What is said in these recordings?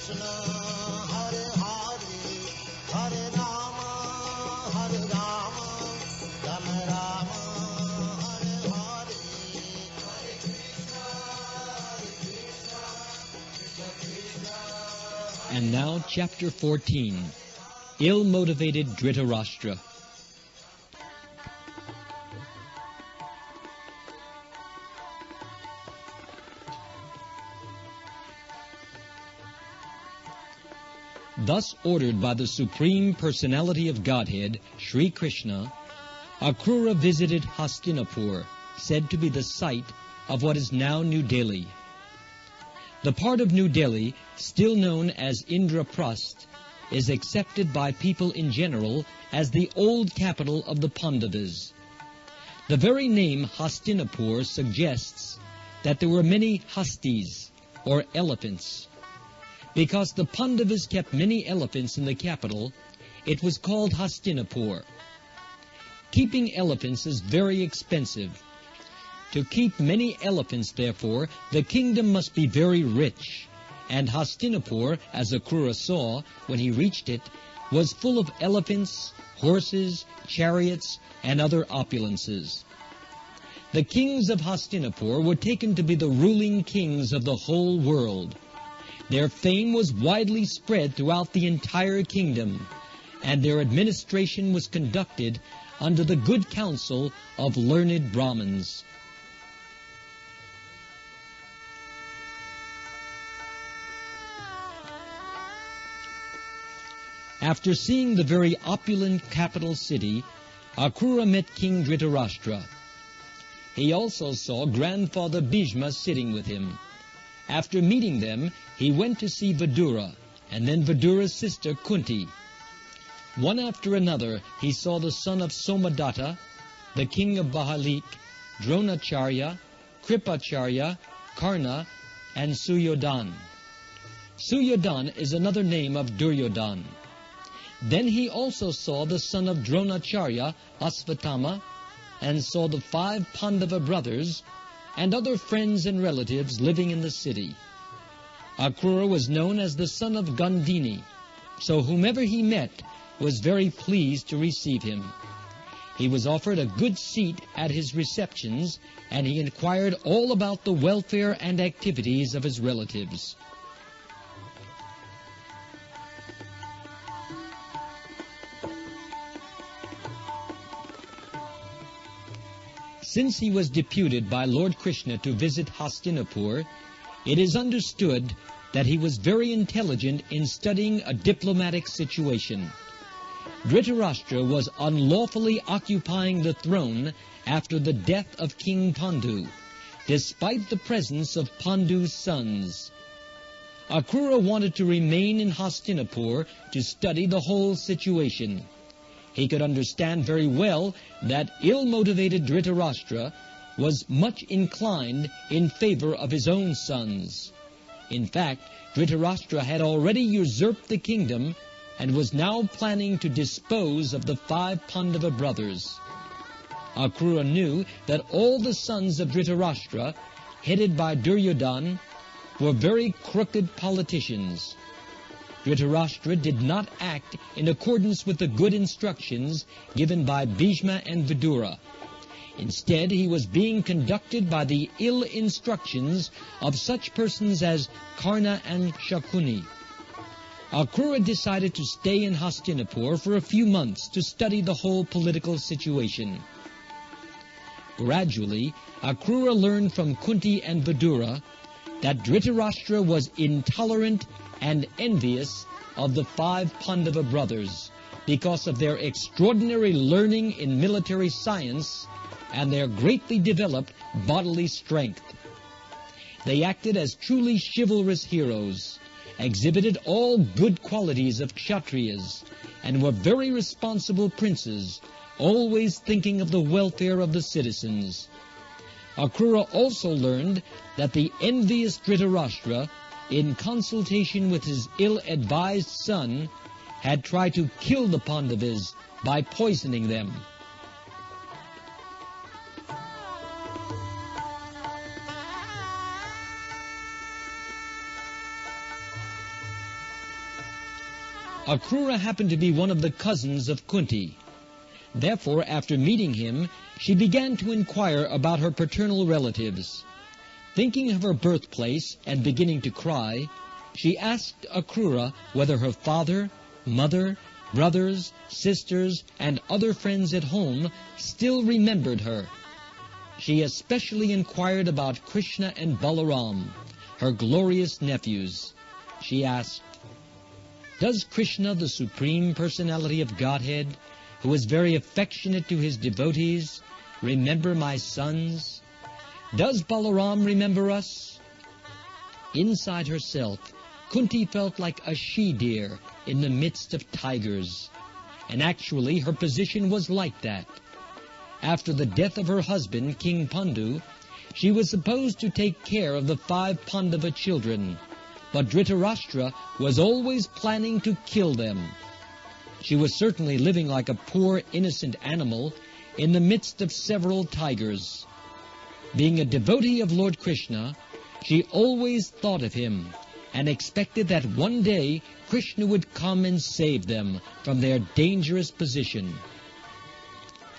Krishna, Hare Hare, Hare Rama, Hare Rama, Rama Rama, Hare Hare, Hare Krishna, Krishna Krishna. And now, Chapter 14, Ill-Motivated Dhrtarastra. Thus ordered by the Supreme Personality of Godhead, Sri Krishna, Akrura visited Hastinapur, said to be the site of what is now New Delhi. The part of New Delhi, still known as Indraprasth, is accepted by people in general as the old capital of the Pandavas. The very name Hastinapur suggests that there were many hastis, or elephants. Because the Pandavas kept many elephants in the capital, it was called Hastinapur. Keeping elephants is very expensive. To keep many elephants, therefore, the kingdom must be very rich, and Hastinapur, as Akrura saw when he reached it, was full of elephants, horses, chariots, and other opulences. The kings of Hastinapur were taken to be the ruling kings of the whole world. Their fame was widely spread throughout the entire kingdom, and their administration was conducted under the good counsel of learned Brahmins. After seeing the very opulent capital city, Akrura met King Dhrtarastra. He also saw grandfather Bhishma sitting with him. After meeting them, he went to see Vidura, and then Vidura's sister Kunti. One after another, he saw the son of Somadatta, the king of Bahalik, Dronacharya, Kripacharya, Karna, and Suyodan. Suyodan is another name of Duryodhan. Then he also saw the son of Dronacharya, Asvatthama, and saw the 5 Pandava brothers, and other friends and relatives living in the city. Akrura was known as the son of Gandhini, so whomever he met was very pleased to receive him. He was offered a good seat at his receptions, and he inquired all about the welfare and activities of his relatives. Since he was deputed by Lord Krishna to visit Hastinapur, it is understood that he was very intelligent in studying a diplomatic situation. Dhrtarastra was unlawfully occupying the throne after the death of King Pandu, despite the presence of Pandu's sons. Akrura wanted to remain in Hastinapur to study the whole situation. He could understand very well that ill-motivated Dhrtarastra was much inclined in favor of his own sons. In fact, Dhrtarastra had already usurped the kingdom and was now planning to dispose of the 5 Pandava brothers. Akrura knew that all the sons of Dhrtarastra, headed by Duryodhan, were very crooked politicians. Dhrtarastra did not act in accordance with the good instructions given by Bhishma and Vidura. Instead, he was being conducted by the ill instructions of such persons as Karna and Shakuni. Akrura decided to stay in Hastinapur for a few months to study the whole political situation. Gradually, Akrura learned from Kunti and Vidura that Dhrtarastra was intolerant and envious of the 5 Pandava brothers because of their extraordinary learning in military science and their greatly developed bodily strength. They acted as truly chivalrous heroes, exhibited all good qualities of Kshatriyas, and were very responsible princes, always thinking of the welfare of the citizens. Akrura also learned that the envious Dhrtarastra, in consultation with his ill-advised son, had tried to kill the Pandavas by poisoning them. Akrura happened to be one of the cousins of Kunti. Therefore, after meeting him, she began to inquire about her paternal relatives. Thinking of her birthplace and beginning to cry, she asked Akrura whether her father, mother, brothers, sisters, and other friends at home still remembered her. She especially inquired about Krishna and Balaram, her glorious nephews. She asked, "Does Krishna, the Supreme Personality of Godhead, who is very affectionate to his devotees, remember my sons? Does Balaram remember us?" Inside herself, Kunti felt like a she-deer in the midst of tigers, and actually her position was like that. After the death of her husband, King Pandu, she was supposed to take care of the 5 Pandava children, but Dhrtarastra was always planning to kill them. She was certainly living like a poor, innocent animal in the midst of several tigers. Being a devotee of Lord Krishna, she always thought of him and expected that one day Krishna would come and save them from their dangerous position.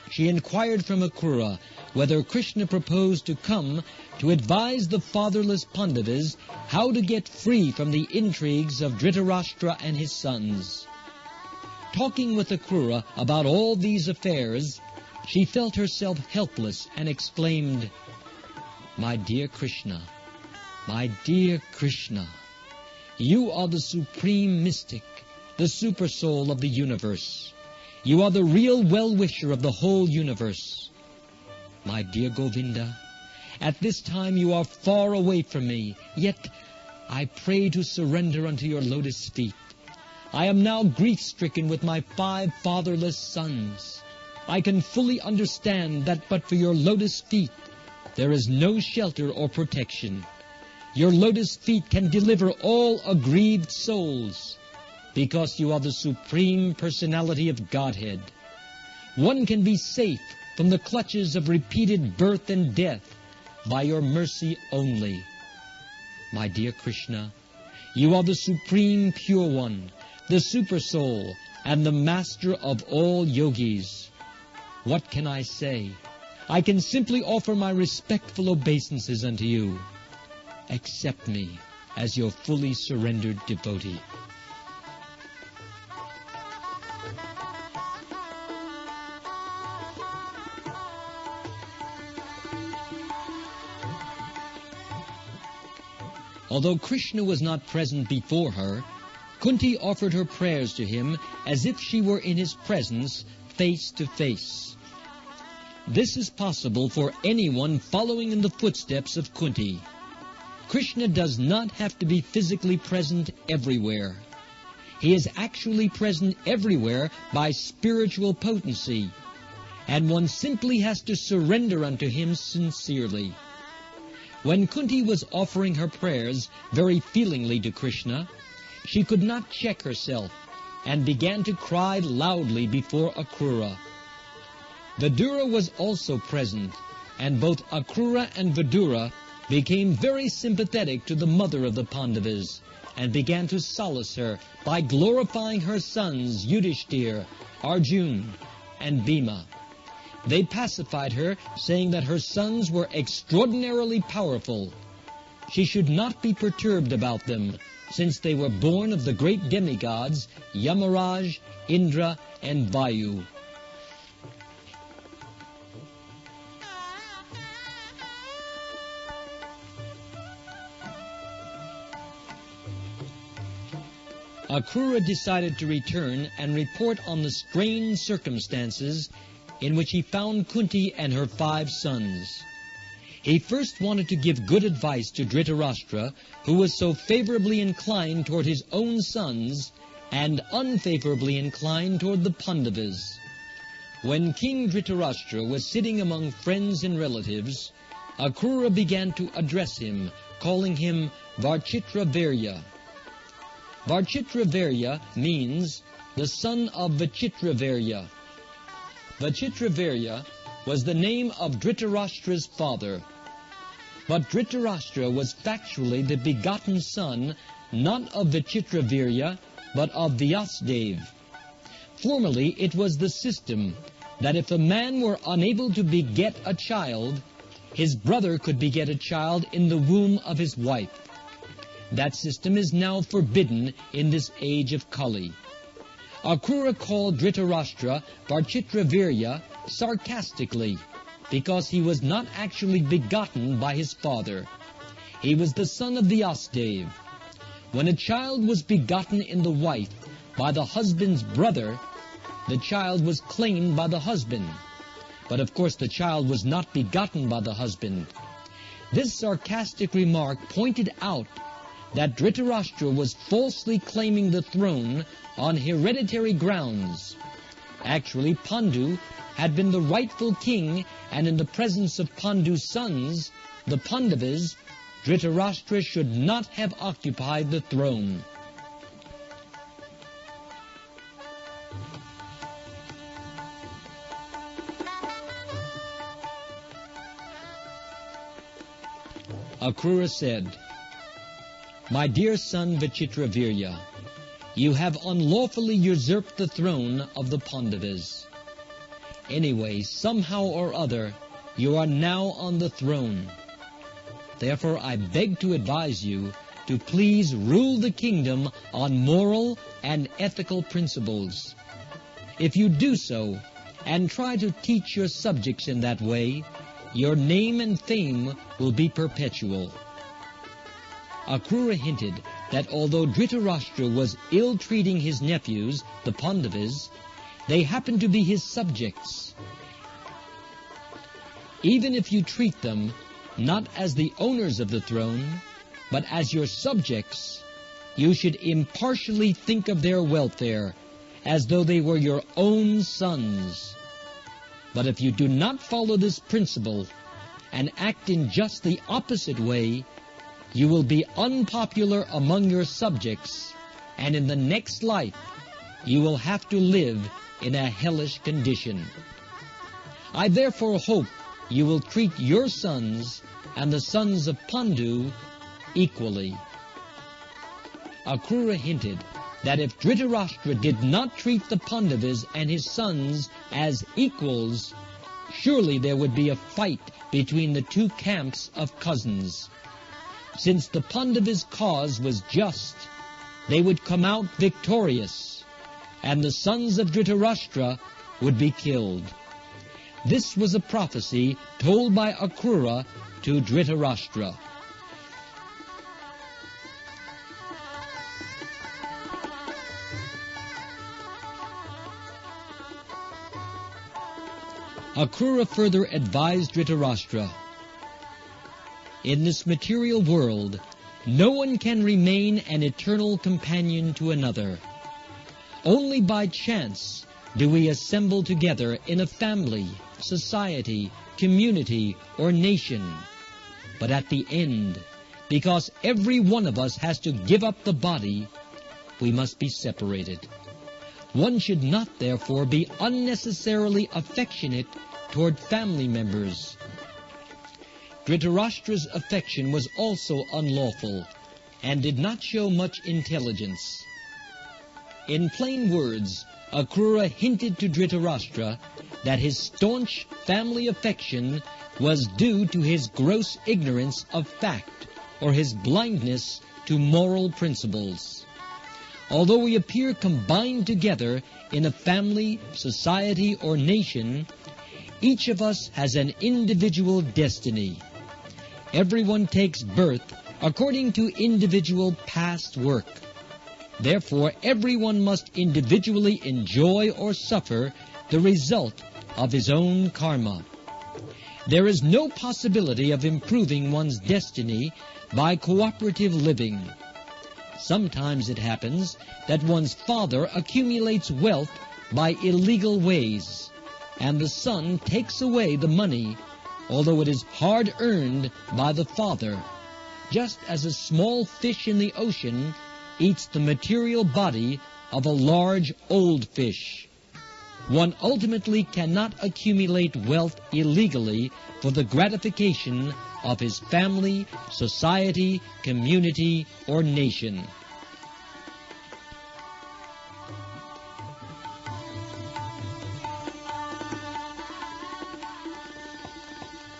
She inquired from Akrura whether Krishna proposed to come to advise the fatherless Pandavas how to get free from the intrigues of Dhrtarastra and his sons. Talking with Akrura about all these affairs, she felt herself helpless and exclaimed, "My dear Krishna, my dear Krishna, you are the supreme mystic, the super soul of the universe. You are the real well-wisher of the whole universe. My dear Govinda, at this time you are far away from me, yet I pray to surrender unto your lotus feet. I am now grief-stricken with my 5 fatherless sons. I can fully understand that but for your lotus feet, there is no shelter or protection. Your lotus feet can deliver all aggrieved souls, because you are the Supreme Personality of Godhead. One can be safe from the clutches of repeated birth and death by your mercy only. My dear Krishna, you are the Supreme Pure One, the Super Soul, and the Master of all yogis. What can I say? I can simply offer my respectful obeisances unto you. Accept me as your fully surrendered devotee." Although Krishna was not present before her, Kunti offered her prayers to him as if she were in his presence, face to face. This is possible for anyone following in the footsteps of Kunti. Krishna does not have to be physically present everywhere. He is actually present everywhere by spiritual potency, and one simply has to surrender unto him sincerely. When Kunti was offering her prayers very feelingly to Krishna, she could not check herself and began to cry loudly before Akrura. Vidura was also present, and both Akrura and Vidura became very sympathetic to the mother of the Pandavas and began to solace her by glorifying her sons Yudhishthir, Arjun, and Bhima. They pacified her, saying that her sons were extraordinarily powerful. She should not be perturbed about them, since they were born of the great demigods Yamaraj, Indra, and Vayu. Akrura decided to return and report on the strange circumstances in which he found Kunti and her 5 sons. He first wanted to give good advice to Dhrtarastra, who was so favorably inclined toward his own sons and unfavorably inclined toward the Pandavas. When King Dhrtarastra was sitting among friends and relatives, Akrura began to address him, calling him Varchitravirya. Varchitravirya means the son of Vichitravirya. Vichitravirya was the name of Dhritarashtra's father. But Dhritarashtra was factually the begotten son not of Vichitravirya, but of Vyasdev. Formerly it was the system that if a man were unable to beget a child, his brother could beget a child in the womb of his wife. That system is now forbidden in this age of Kali. Akrura called Dhrtarastra Varchitravirya sarcastically, because he was not actually begotten by his father. He was the son of Vyasdev. When a child was begotten in the wife by the husband's brother, the child was claimed by the husband. But of course the child was not begotten by the husband. This sarcastic remark pointed out that Dhrtarastra was falsely claiming the throne on hereditary grounds. Actually, Pandu had been the rightful king, and in the presence of Pandu's sons, the Pandavas, Dhrtarastra should not have occupied the throne. Akrura said, "My dear son Vichitravirya, you have unlawfully usurped the throne of the Pandavas. Anyway, somehow or other, you are now on the throne. Therefore, I beg to advise you to please rule the kingdom on moral and ethical principles. If you do so, and try to teach your subjects in that way, your name and fame will be perpetual." Akrura hinted that although Dhrtarastra was ill-treating his nephews, the Pandavas, they happened to be his subjects. Even if you treat them not as the owners of the throne, but as your subjects, you should impartially think of their welfare as though they were your own sons. But if you do not follow this principle and act in just the opposite way, you will be unpopular among your subjects, and in the next life you will have to live in a hellish condition. I therefore hope you will treat your sons and the sons of Pandu equally. Akrura hinted that if Dhrtarastra did not treat the Pandavas and his sons as equals, surely there would be a fight between the two camps of cousins. Since the Pandavas' cause was just, they would come out victorious, and the sons of Dhrtarastra would be killed. This was a prophecy told by Akrura to Dhrtarastra. Akrura further advised Dhrtarastra, "In this material world, no one can remain an eternal companion to another. Only by chance do we assemble together in a family, society, community, or nation. But at the end, because every one of us has to give up the body, we must be separated. One should not, therefore, be unnecessarily affectionate toward family members." Dhrtarastra's affection was also unlawful, and did not show much intelligence. In plain words, Akrura hinted to Dhrtarastra that his staunch family affection was due to his gross ignorance of fact, or his blindness to moral principles. Although we appear combined together in a family, society, or nation, each of us has an individual destiny. Everyone takes birth according to individual past work. Therefore, everyone must individually enjoy or suffer the result of his own karma. There is no possibility of improving one's destiny by cooperative living. Sometimes it happens that one's father accumulates wealth by illegal ways, and the son takes away the money, although it is hard earned by the father, just as a small fish in the ocean eats the material body of a large old fish. One ultimately cannot accumulate wealth illegally for the gratification of his family, society, community, or nation.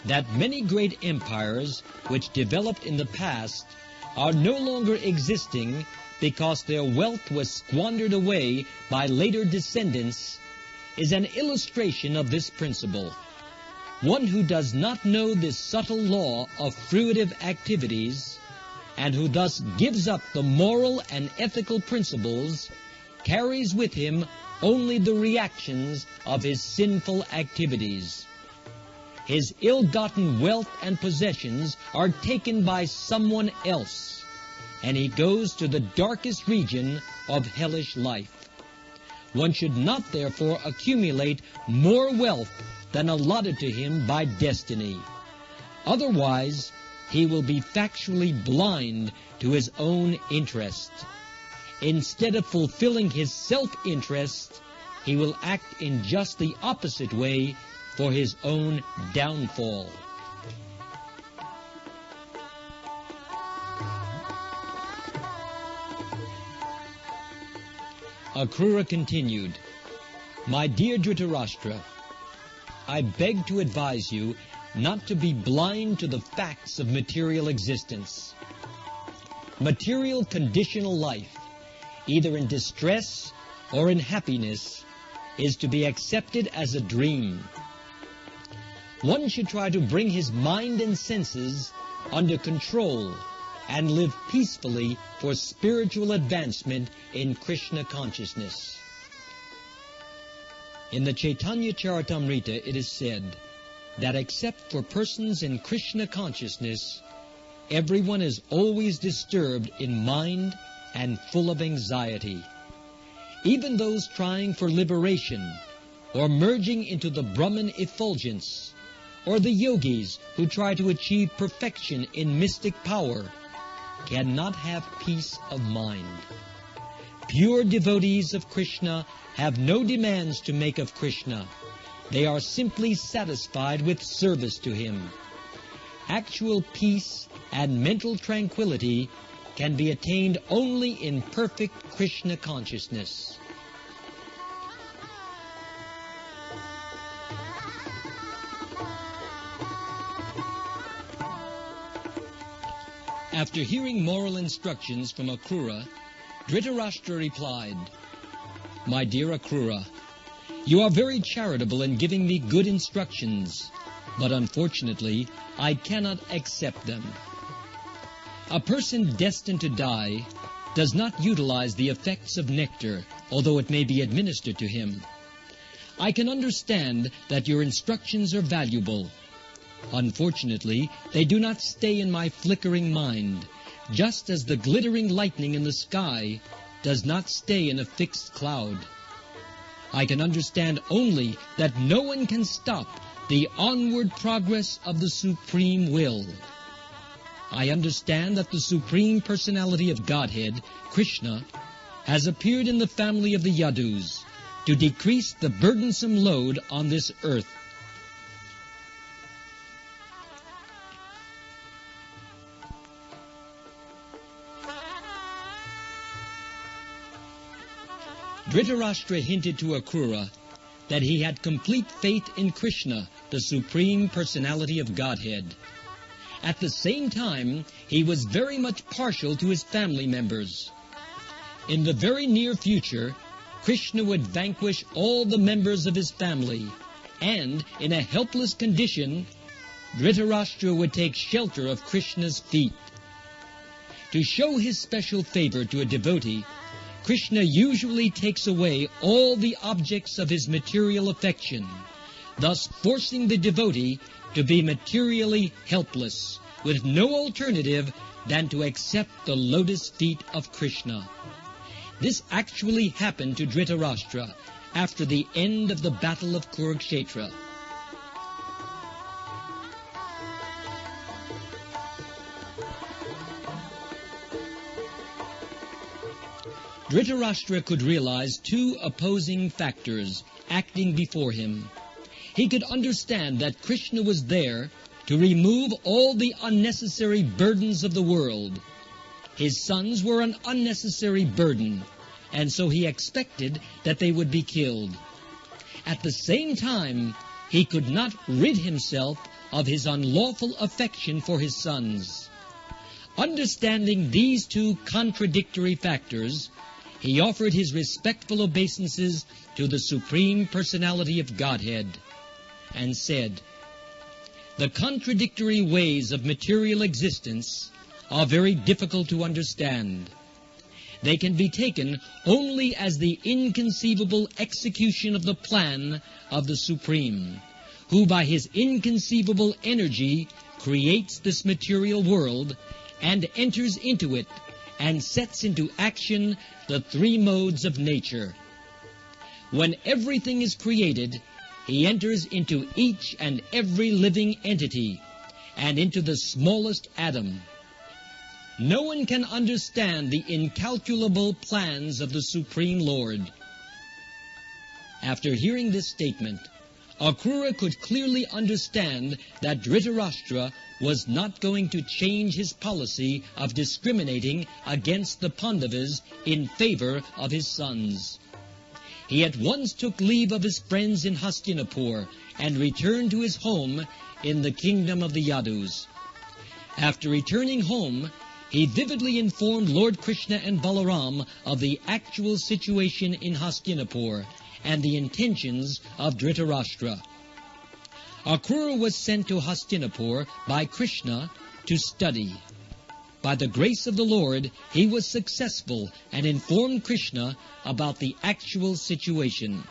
that many great empires which developed in the past are no longer existing because their wealth was squandered away by later descendants is an illustration of this principle. One who does not know this subtle law of fruitive activities, and who thus gives up the moral and ethical principles, carries with him only the reactions of his sinful activities. His ill-gotten wealth and possessions are taken by someone else, and he goes to the darkest region of hellish life. One should not therefore accumulate more wealth than allotted to him by destiny. Otherwise, he will be factually blind to his own interest. Instead of fulfilling his self-interest, he will act in just the opposite way for his own downfall. Akrura continued, "My dear Dhrtarastra, I beg to advise you not to be blind to the facts of material existence. Material conditional life, either in distress or in happiness, is to be accepted as a dream. One should try to bring his mind and senses under control and live peacefully for spiritual advancement in Krishna consciousness." In the Chaitanya Charitamrita it is said that except for persons in Krishna consciousness, everyone is always disturbed in mind and full of anxiety. Even those trying for liberation or merging into the Brahman effulgence, or the yogis who try to achieve perfection in mystic power, cannot have peace of mind. Pure devotees of Krishna have no demands to make of Krishna. They are simply satisfied with service to him. Actual peace and mental tranquility can be attained only in perfect Krishna consciousness. After hearing moral instructions from Akrura, Dhrtarastra replied, "My dear Akrura, you are very charitable in giving me good instructions, but unfortunately I cannot accept them. A person destined to die does not utilize the effects of nectar, although it may be administered to him. I can understand that your instructions are valuable. Unfortunately, they do not stay in my flickering mind, just as the glittering lightning in the sky does not stay in a fixed cloud. I can understand only that no one can stop the onward progress of the Supreme Will. I understand that the Supreme Personality of Godhead, Krishna, has appeared in the family of the Yadus to decrease the burdensome load on this earth. Dhrtarastra hinted to Akrura that he had complete faith in Krishna, the Supreme Personality of Godhead. At the same time, he was very much partial to his family members. In the very near future, Krishna would vanquish all the members of his family, and in a helpless condition, Dhrtarastra would take shelter of Krishna's feet. To show his special favor to a devotee, Krishna usually takes away all the objects of his material affection, thus forcing the devotee to be materially helpless, with no alternative than to accept the lotus feet of Krishna. This actually happened to Dhrtarastra after the end of the battle of Kurukshetra. Dhrtarastra could realize two opposing factors acting before him. He could understand that Krishna was there to remove all the unnecessary burdens of the world. His sons were an unnecessary burden, and so he expected that they would be killed. At the same time, he could not rid himself of his unlawful affection for his sons. Understanding these two contradictory factors, he offered his respectful obeisances to the Supreme Personality of Godhead and said, "The contradictory ways of material existence are very difficult to understand. They can be taken only as the inconceivable execution of the plan of the Supreme, who by his inconceivable energy creates this material world and enters into it and sets into action the three modes of nature. When everything is created, he enters into each and every living entity and into the smallest atom. No one can understand the incalculable plans of the Supreme Lord." After hearing this statement, Akrura could clearly understand that Dhrtarastra was not going to change his policy of discriminating against the Pandavas in favor of his sons. He at once took leave of his friends in Hastinapur and returned to his home in the kingdom of the Yadus. After returning home, he vividly informed Lord Krishna and Balaram of the actual situation in Hastinapur and the intentions of Dhrtarastra. Akrura was sent to Hastinapur by Krishna to study. By the grace of the Lord, he was successful and informed Krishna about the actual situation.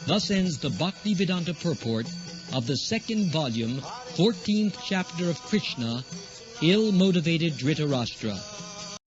Thus ends the Bhaktivedanta purport of the second volume, 14th chapter of Krishna, Ill-Motivated Dhrtarastra.